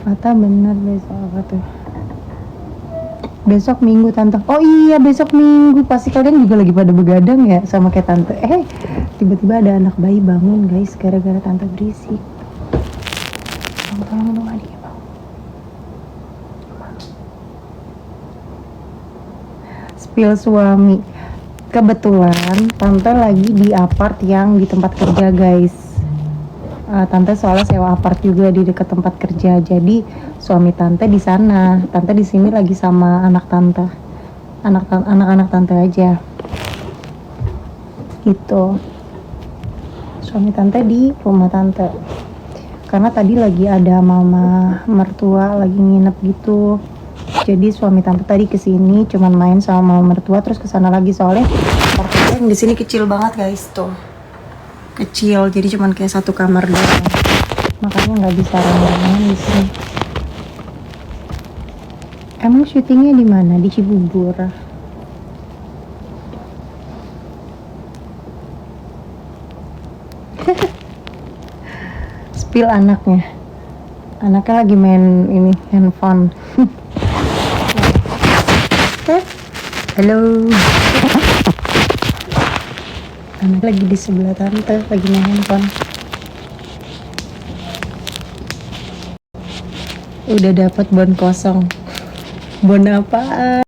Kata bener besok apa tuh? Besok Minggu tante. Oh iya besok Minggu, pasti kalian juga lagi pada begadang ya sama kayak tante. Tiba-tiba ada anak bayi bangun guys gara-gara tante berisik. Tolong dong adik bang. Spill suami. Kebetulan tante lagi di apart yang di tempat kerja guys. Tante soalnya sewa apart juga di dekat tempat kerja, jadi suami tante di sana, tante di sini lagi sama anak tante, anak-anak tante aja gitu. Suami tante di rumah tante karena tadi lagi ada mama mertua lagi nginep gitu, jadi suami tante tadi kesini cuman main sama mama mertua terus kesana lagi, soalnya apartemen yang di sini kecil banget guys, tuh kecil, jadi cuman kayak satu kamar doang, makanya nggak bisa rame-rame di sini. Emang syutingnya di mana? Di Cibubur. Spill anaknya lagi main ini handphone. Halo. Anak lagi di sebelah tante lagi main handphone. Udah dapat bon kosong. Bon apaan?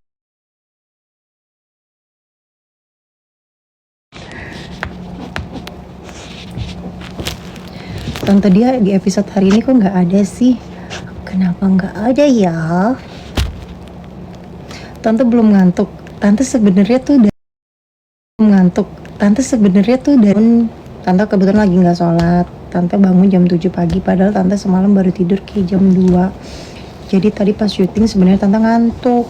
Tante dia di episode hari ini kok nggak ada sih? Kenapa nggak ada ya? Tante belum ngantuk. Tante sebenarnya tuh udah ngantuk. Tante sebenarnya tuh dan tante kebetulan lagi nggak sholat. Tante bangun jam 7 pagi, padahal tante semalam baru tidur kayak jam 2. Jadi tadi pas syuting sebenarnya tante ngantuk.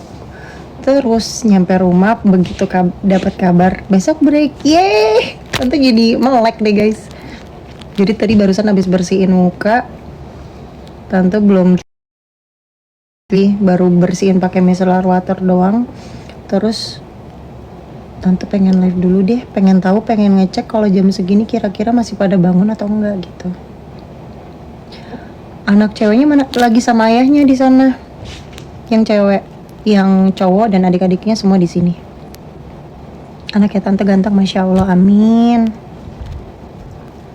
Terus nyampe rumah begitu dapat kabar besok break, yeay, tante jadi melek deh guys. Jadi tadi barusan habis bersihin muka, tante belum baru bersihin pakai micellar water doang. Terus tante pengen live dulu deh, pengen ngecek kalau jam segini kira-kira masih pada bangun atau enggak gitu. Anak ceweknya mana? Lagi sama ayahnya di sana. Yang cewek, yang cowok dan adik-adiknya semua di sini. Anaknya tante ganteng, masya Allah, amin.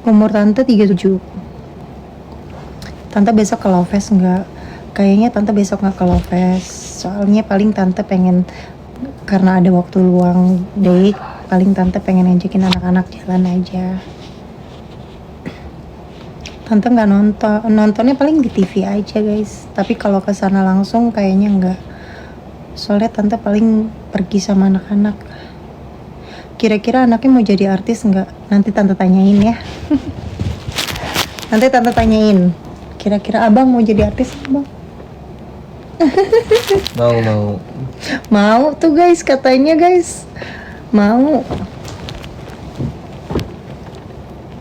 Umur tante 37. Tante besok ke Loves nggak? Kayaknya tante besok nggak ke Loves. Soalnya paling tante pengen, karena ada waktu luang date, paling tante pengen ngajakin anak-anak jalan aja. Tante nggak nontonnya paling di TV aja guys. Tapi kalau ke sana langsung kayaknya nggak. Soalnya tante paling pergi sama anak-anak. Kira-kira anaknya mau jadi artis nggak? Nanti tante tanyain ya. Nanti tante tanyain. Kira-kira abang mau jadi artis abang? Mau tuh guys, katanya guys. Mau.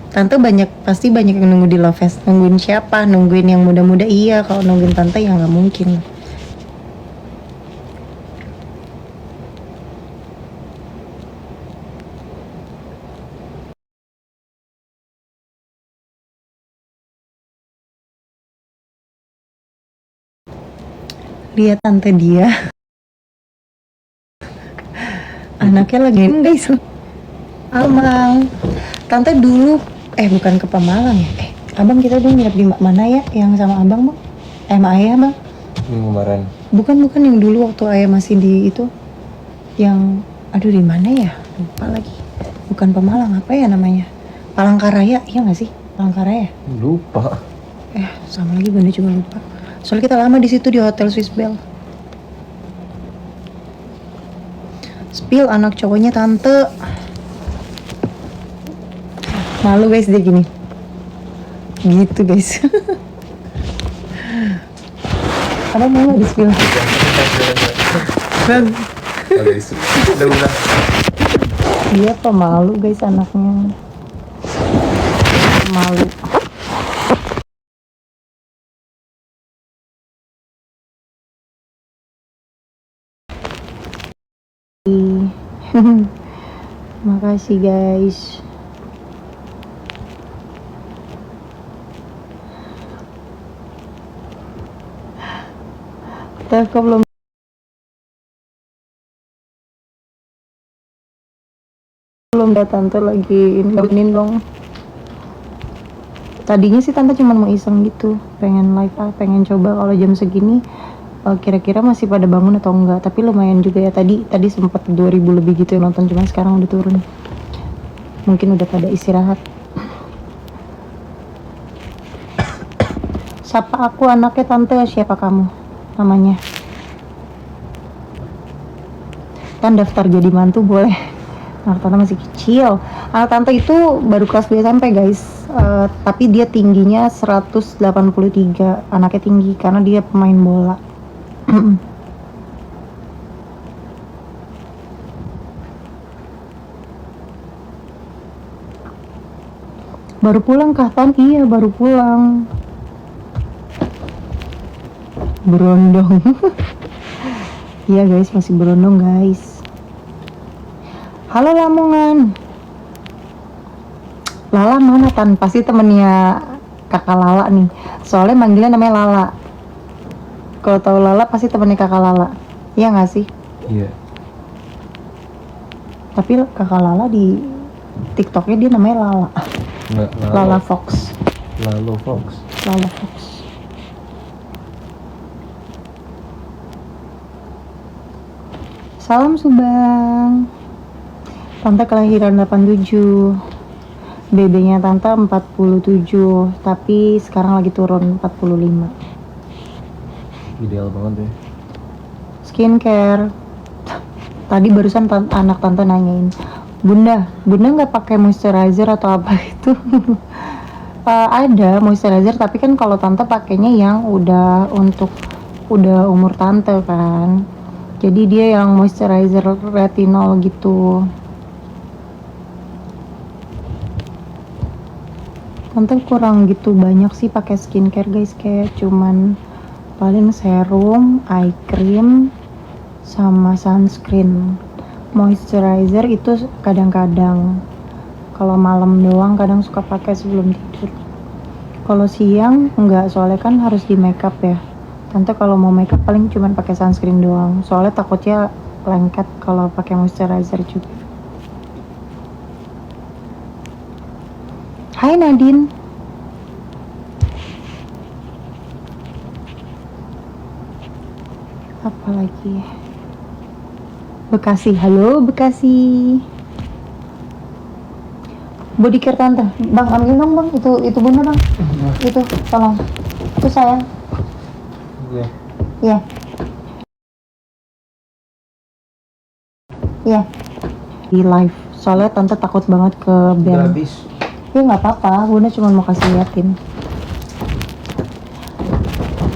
Tante pasti banyak yang nunggu di Lovefest. Nungguin siapa? Nungguin yang muda-muda. Iya, kalau nungguin tante ya nggak mungkin. Lihat tante dia. Anaknya lagi guys. Abang. Tante dulu bukan ke Pemalang ya? Abang kita dulu nginep di mana ya? Yang sama abang bang? Sama ayah bang? Yang kemarin. Bukan yang dulu waktu ayah masih di itu. Yang aduh di mana ya? Lupa lagi. Bukan Pemalang, apa ya namanya? Palangkaraya, iya nggak sih? Palangkaraya. Lupa. Sama lagi Bunda juga lupa. Soalnya kita lama di situ di Hotel Swiss Bell. Spill anak cowoknya tante. Malu guys dia gini. Gitu guys. Abang mau di spill? Bang. Udah. Dia pemalu guys anaknya. Malu. Makasih guys. Teh, kok belum ada tante lagi ini dong. Tadinya sih tante cuma mau iseng gitu, pengen live pengen coba kalau jam segini kira-kira masih pada bangun atau enggak. Tapi lumayan juga ya, tadi sempat 2000 lebih gitu yang nonton, cuman sekarang udah turun, mungkin udah pada istirahat. Siapa aku anaknya tante, siapa kamu namanya? Kan daftar jadi mantu boleh. Anak tante masih kecil. Anak tante itu baru kelas 2 SMP guys. Tapi dia tingginya 183. Anaknya tinggi karena dia pemain bola. Baru pulang kah Tan? Iya baru pulang. Berondong. Iya guys, masih berondong guys. Halo Lamongan. Lala mana Tan? Pasti temennya kakak Lala nih. Soalnya manggilnya namanya Lala. Kalau tahu Lala pasti temennya kakak Lala. Iya nggak sih? Iya. Tapi kakak Lala di TikToknya dia namanya Lala. Nggak, Lala Fox. Lalo Fox. Lala Fox. Salam Subang. Tante kelahiran 87. BB-nya tante 47, tapi sekarang lagi turun 45. Ideal banget deh. Skincare. Tadi barusan anak tante nanyain, Bunda nggak pakai moisturizer atau apa itu? Ada moisturizer, tapi kan kalau tante pakainya yang udah umur tante kan. Jadi dia yang moisturizer retinol gitu. Tante kurang gitu banyak sih pakai skincare guys, kayak cuman paling serum, eye cream, sama sunscreen. Moisturizer itu kadang-kadang, kalau malam doang kadang suka pakai sebelum tidur. Kalau siang enggak, soalnya kan harus di makeup ya. Tante kalau mau makeup paling cuman pakai sunscreen doang, soalnya takutnya lengket kalau pakai moisturizer juga. Hai Nadine. Apa lagi? Bekasi, halo Bekasi. Body care tante, bang ambil dong bang, itu Bunda bang, itu tolong, itu sayang. Oke. Iya. Iya. Di live. Soalnya tante takut banget ke Udah band. habis. Ya nggak apa-apa, Bunda cuma mau kasih liatin.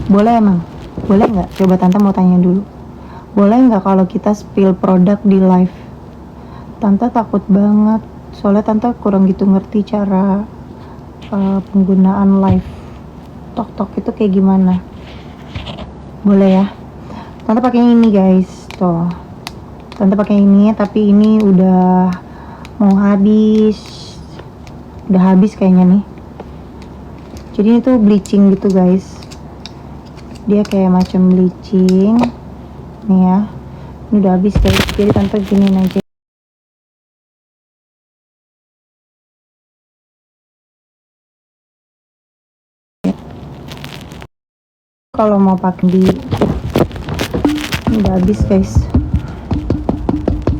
Boleh emang? Boleh nggak? Coba tante mau tanya dulu. Boleh nggak kalau kita spill produk di live? Tante takut banget. Soalnya tante kurang gitu ngerti cara penggunaan live. Tok itu kayak gimana? Boleh ya? Tante pakai ini guys, tuh. Tante pakai ini, tapi ini udah mau habis. Udah habis kayaknya nih. Jadi ini tuh bleaching gitu guys. Dia kayak macam bleaching. Nih ya. Ini udah habis guys. Jadi tante giniin aja. Kalau mau pakai ini udah habis guys.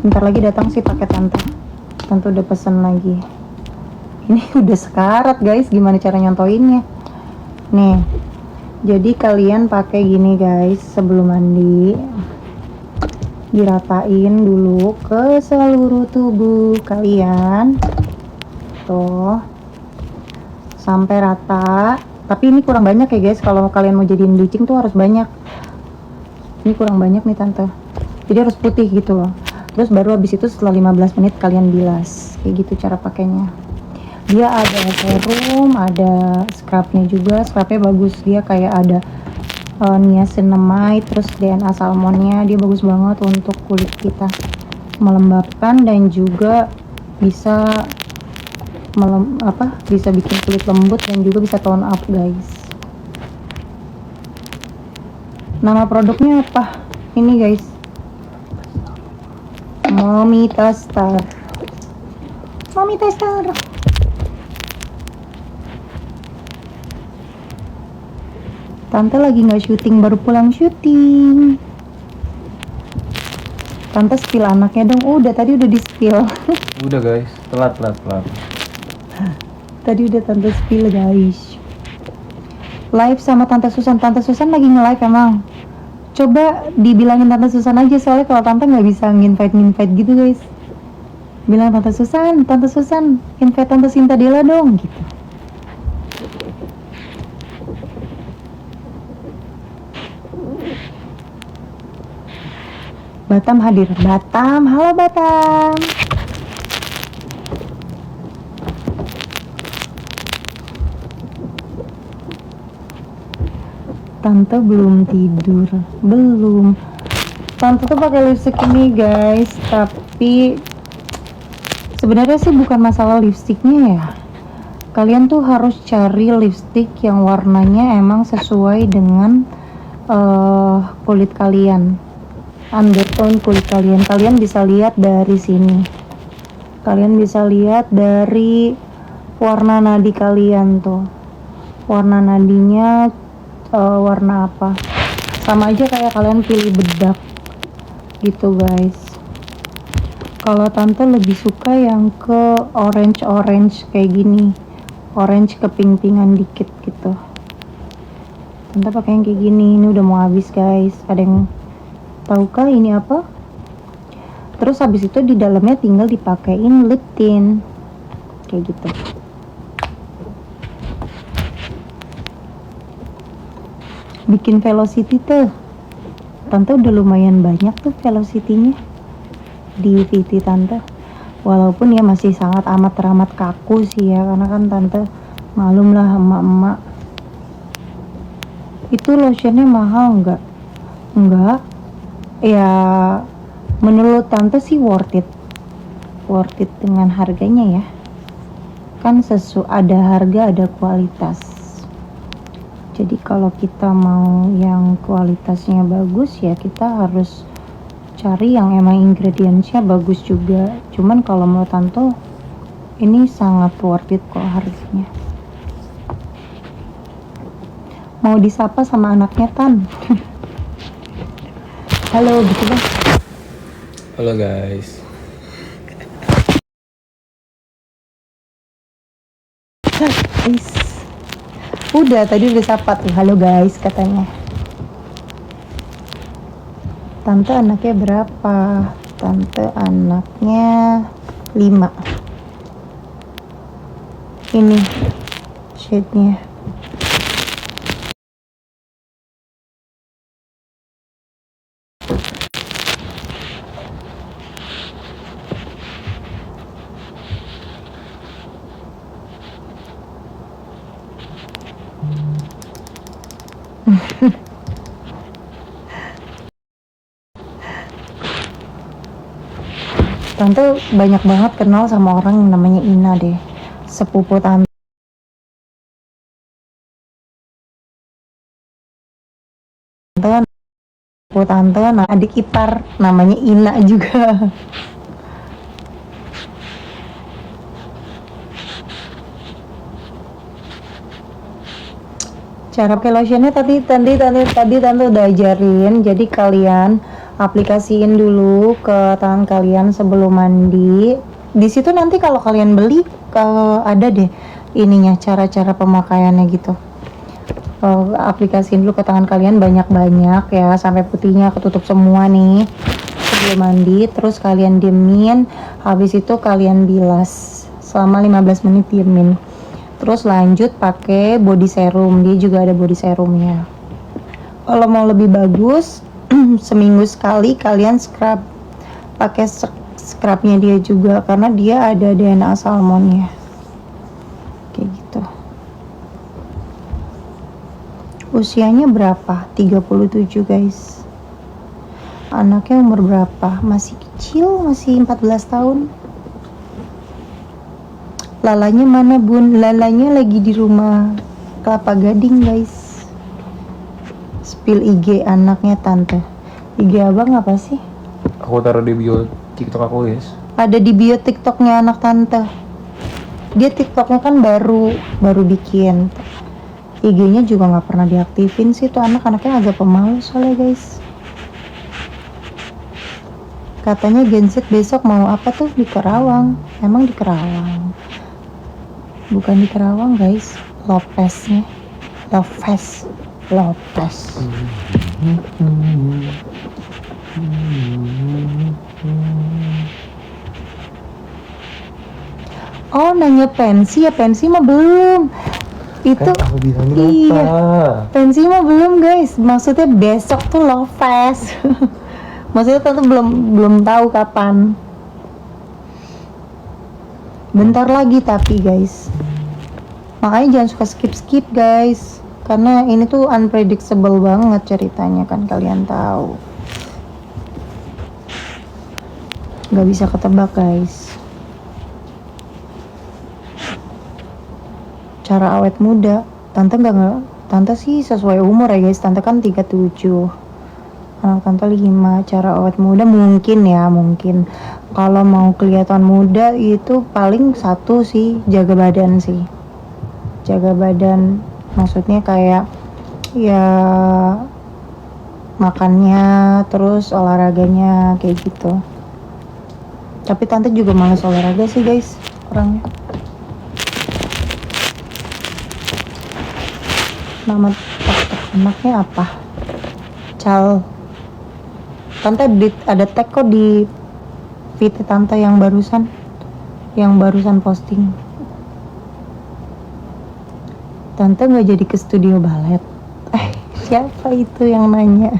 Bentar lagi datang sih pakai tante udah pesen lagi. Ini udah sekarat guys, gimana cara nyontoinnya nih. Jadi kalian pakai gini guys, sebelum mandi diratain dulu ke seluruh tubuh kalian tuh sampai rata. Tapi ini kurang banyak ya guys, kalau kalian mau jadiin bleaching tuh harus banyak. Ini kurang banyak nih tante, jadi harus putih gitu loh. Terus baru habis itu setelah 15 menit kalian bilas, kayak gitu cara pakainya. Dia ada serum, ada scrubnya juga. Scrubnya bagus, dia kayak ada niacinamide, terus DNA salmonnya. Dia bagus banget untuk kulit kita, melembabkan dan juga bisa bisa bikin kulit lembut dan juga bisa tone up guys. Nama produknya apa? Ini guys, Momita Star. Momita Star. Tante lagi nggak syuting, baru pulang syuting. Tante spill anaknya dong. Udah tadi udah di spill. Udah guys, telat. Tadi udah tante spill guys. Live sama Tante Susan. Tante Susan lagi nge-live emang. Coba dibilangin Tante Susan aja, soalnya kalau Tante nggak bisa nginvite gitu guys. Bilang Tante Susan, invite Tante Sinta Dela dong gitu. Batam hadir. Batam, halo Batam. Tante belum tidur. Belum. Tante tuh pakai lipstick ini guys, tapi sebenarnya sih bukan masalah lipstiknya ya. Kalian tuh harus cari lipstick yang warnanya emang sesuai dengan kulit kalian, undertone kulit kalian. Kalian bisa lihat dari sini. Kalian bisa lihat dari warna nadi kalian tuh. Warna nadinya warna apa? Sama aja kayak kalian pilih bedak gitu guys. Kalau Tante lebih suka yang ke orange kayak gini. Orange keping-pingan dikit gitu. Tante pakai yang kayak gini. Ini udah mau habis guys. Ada yang tahukah ini apa? Terus habis itu di dalamnya tinggal dipakein lip tint kayak gitu. Bikin velocity tuh Tante udah lumayan banyak tuh velocity-nya di VT Tante. Walaupun ya masih sangat amat teramat kaku sih ya, karena kan Tante malum lah emak-emak. Itu lotionnya mahal nggak? Enggak. Ya menurut Tante sih worth it dengan harganya ya. Kan ada harga ada kualitas. Jadi kalau kita mau yang kualitasnya bagus ya kita harus cari yang emang ingredientsnya bagus juga. Cuman kalau menurut Tante ini sangat worth it kok harganya. Mau disapa sama anaknya Tan. Halo gitu deh. Halo guys. Guys. Udah tadi udah sapa tuh. Halo guys katanya. Tante anaknya berapa? Tante anaknya 5. Ini shade-nya. Tante banyak banget kenal sama orang yang namanya Ina deh. Sepupu Tante. Sepupu Tante, nah adik ipar namanya Ina juga. Cara pakai lotionnya tadi Tante udah ajarin. Jadi kalian aplikasiin dulu ke tangan kalian sebelum mandi. Di situ nanti kalau kalian beli ada deh ininya cara-cara pemakaiannya gitu. Aplikasiin dulu ke tangan kalian banyak-banyak ya sampai putihnya ketutup semua nih sebelum mandi. Terus kalian diemin. Habis itu kalian bilas selama 15 menit diemin. Terus lanjut pakai body serum. Dia juga ada body serumnya. Kalau mau lebih bagus seminggu sekali kalian scrub. Pakai scrubnya dia juga karena dia ada DNA salmonnya. Kayak gitu. Usianya berapa? 37 guys. Anaknya umur berapa? Masih kecil, masih 14 tahun. Lalanya mana bun? Lalanya lagi di rumah Kelapa Gading guys. Spill IG anaknya tante. IG abang apa sih? Aku taruh di bio TikTok aku, guys. Ada di bio TikToknya anak tante. Dia TikToknya kan baru bikin. IG-nya juga nggak pernah diaktifin sih tuh anaknya agak pemalu soalnya guys. Katanya Gen Z besok mau apa tuh di Kerawang. Emang di Kerawang? Bukan di Kerawang guys. Lopez. Oh nanya pensi ya, pensi mah belum. Itu Kan aku bilang iya, lupa. pensi mah belum guys. Maksudnya besok tuh love fest. Maksudnya tante belum tahu kapan. Bentar lagi tapi guys. Makanya jangan suka skip guys. Karena ini tuh unpredictable banget ceritanya kan kalian tahu. Gak bisa ketebak guys. Cara awet muda, tante sih sesuai umur ya guys. Tante kan 37. Anak tante 5. Cara awet muda mungkin kalau mau kelihatan muda itu paling satu sih, jaga badan sih. Jaga badan maksudnya kayak ya makannya terus olahraganya kayak gitu. Tapi tante juga malas olahraga sih guys orangnya. Nama anaknya apa? Cal. Tante ada tag kok di feed tante yang barusan posting. Tante nggak jadi ke studio balet. Siapa itu yang nanya?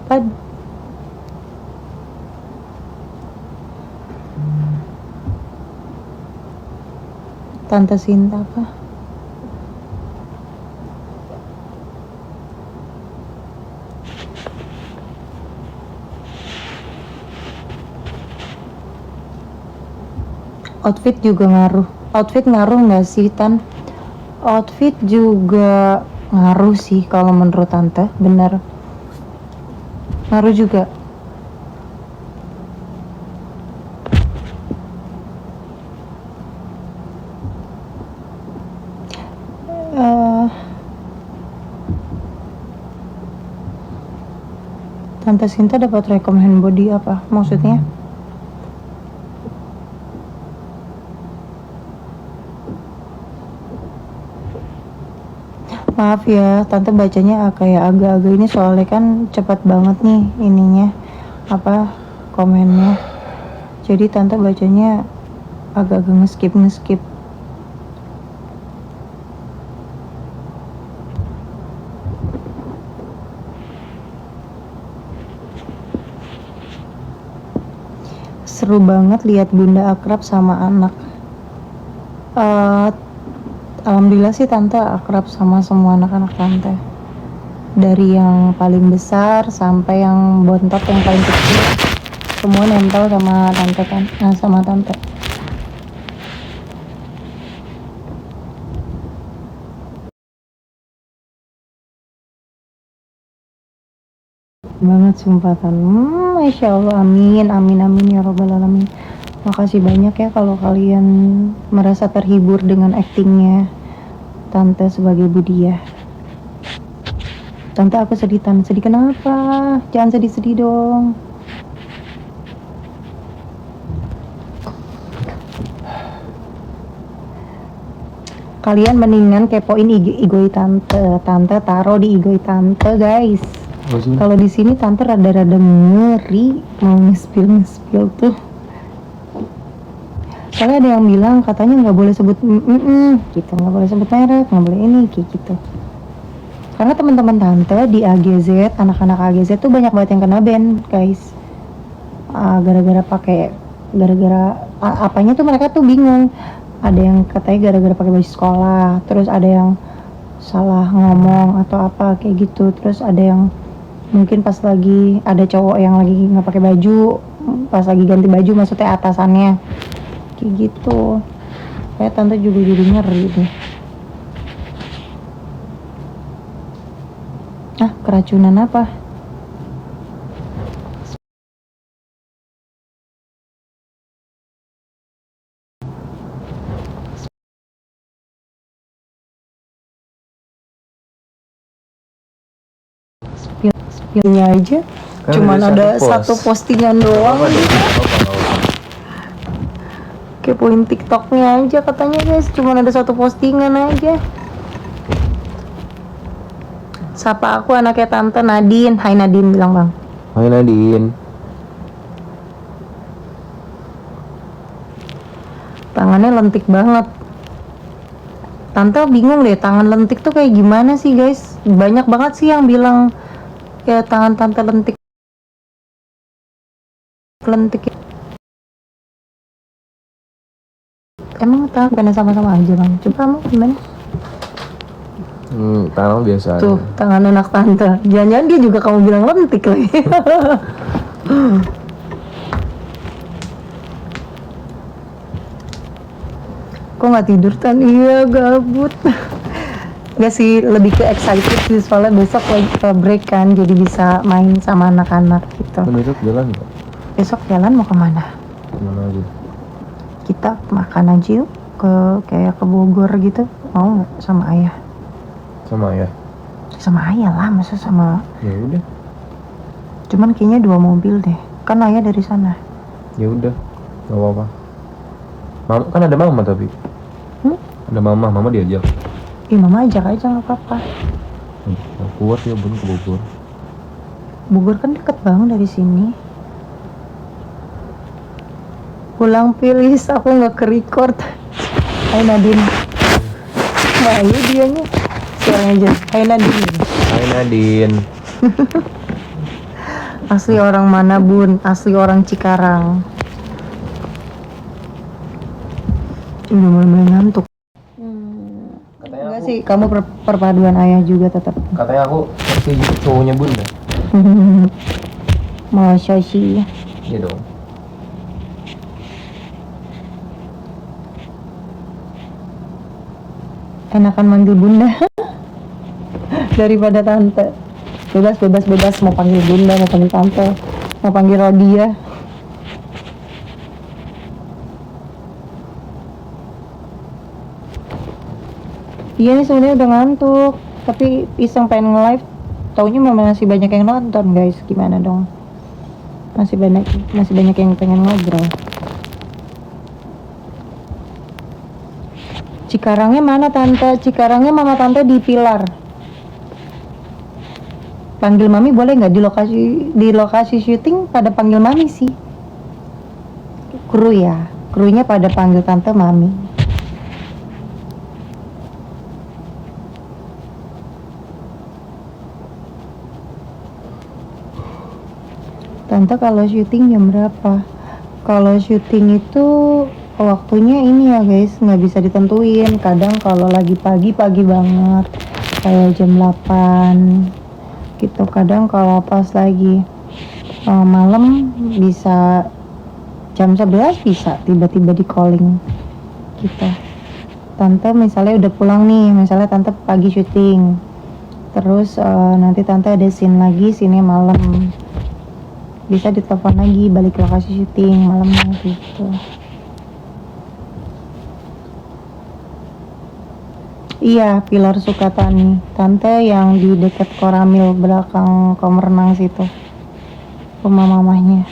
Apa? Tante Sinta apa? Outfit juga ngaruh. Outfit ngaruh nggak sih Tan? Outfit juga ngaruh sih kalau menurut tante, bener. Ngaruh juga. Tante Sinta dapat rekom hand body apa? Maksudnya? Maaf ya, tante bacanya kayak agak-agak ini soalnya kan cepat banget nih ininya komennya. Jadi tante bacanya agak-agak ngeskip. Seru banget lihat bunda akrab sama anak. Alhamdulillah sih tante akrab sama semua anak-anak tante. Dari yang paling besar sampai yang bontot yang paling kecil. Semua nempel sama tante kan. Sama tante. Banget sumpah kan. Masya Allah, amin ya robbal alamin. Makasih banyak ya kalau kalian merasa terhibur dengan aktingnya tante sebagai Budiah. Tante aku sedih. Sedih kenapa? Jangan sedih dong. Kalian mendingan kepoin IG tante taruh di IG tante guys. Kalau di sini tante rada-rada ngeri mau nge-spill tuh. Soalnya ada yang bilang katanya nggak boleh sebut gitu, nggak boleh sebut merek, nggak boleh ini kayak gitu. Karena teman-teman tante di AGZ, anak-anak AGZ tuh banyak banget yang kena ban guys. Gara-gara apanya tuh mereka tuh bingung. Ada yang katanya gara-gara pakai baju sekolah, terus ada yang salah ngomong atau apa kayak gitu, terus ada yang mungkin pas lagi ada cowok yang lagi nggak pakai baju, pas lagi ganti baju maksudnya atasannya kayak gitu. Kayak tante juga jadi ngeri deh. Ah, keracunan apa? Spillnya aja. Kan Cuman ada satu satu postingan doang. Kepoin TikToknya aja katanya guys. Cuman ada satu postingan aja. Sapa aku anaknya Tante Nadine. Hai Nadine bilang bang. Hai Nadine. Tangannya lentik banget. Tante bingung deh tangan lentik tuh kayak gimana sih guys. Banyak banget sih yang bilang ya tangan Tante lentik. Emang tangan bukannya sama-sama aja bang? Coba kamu gimana? Tangan biasa Tuh, aja. tangan anak Tante. Jangan-jangan dia juga kamu bilang lentik lagi. Kok nggak tidur Tan? Iya, gabut. Gak sih, lebih ke excited sih soalnya besok lagi break kan, jadi bisa main sama anak-anak gitu. Kan besok jalan nggak? Besok jalan mau kemana? Kemana aja? Kita makan aja yuk, kayak ke Bogor gitu. Mau nggak sama ayah? Sama ya? Sama ayah lah, masa sama. Ya udah. Cuman kayaknya 2 mobil deh. Kan ayah dari sana. Ya udah. Gak apa-apa. Mama, kan ada mama tapi. Ada mama diajak. Ih, mama ajak aja nggak apa-apa. Kuat ya bun ke Bogor. Bogor kan deket banget dari sini. Pulang please, aku nggak ke record. Hai Nadine. Wah, iya dianya. Suaranya aja. Hai Nadine. Hai Nadine. Asli orang mana bun? Asli orang Cikarang. Udah mulai ngantuk. Enggak sih, kamu perpaduan ayah juga tetap. Katanya aku si cowoknya bunda. Masya sih. Iya dong. Enakan manggil bunda daripada tante. Bebas mau panggil bunda, mau panggil tante, mau panggil Rodia. Iya nih sebenarnya udah ngantuk, tapi iseng pengen nge-live, taunya memang masih banyak yang nonton guys. Gimana dong? Masih banyak yang pengen ngobrol. Cikarangnya mana tante? Cikarangnya mama tante di Pilar. Panggil mami boleh nggak di lokasi syuting pada panggil mami sih. Krunya pada panggil tante mami. Tante kalau syuting jam berapa? Kalau syuting itu waktunya ini ya guys, nggak bisa ditentuin. Kadang kalau lagi pagi banget, kayak jam 8 gitu. Kadang kalau pas lagi malam bisa jam 11 bisa tiba-tiba di calling gitu. Tante misalnya udah pulang nih, misalnya tante pagi syuting, terus nanti tante ada scene malam, bisa ditelepon lagi balik lokasi syuting malamnya gitu. Iya, Pilar Sukatani, tante yang di dekat Koramil belakang kolam renang situ, rumah mamahnya.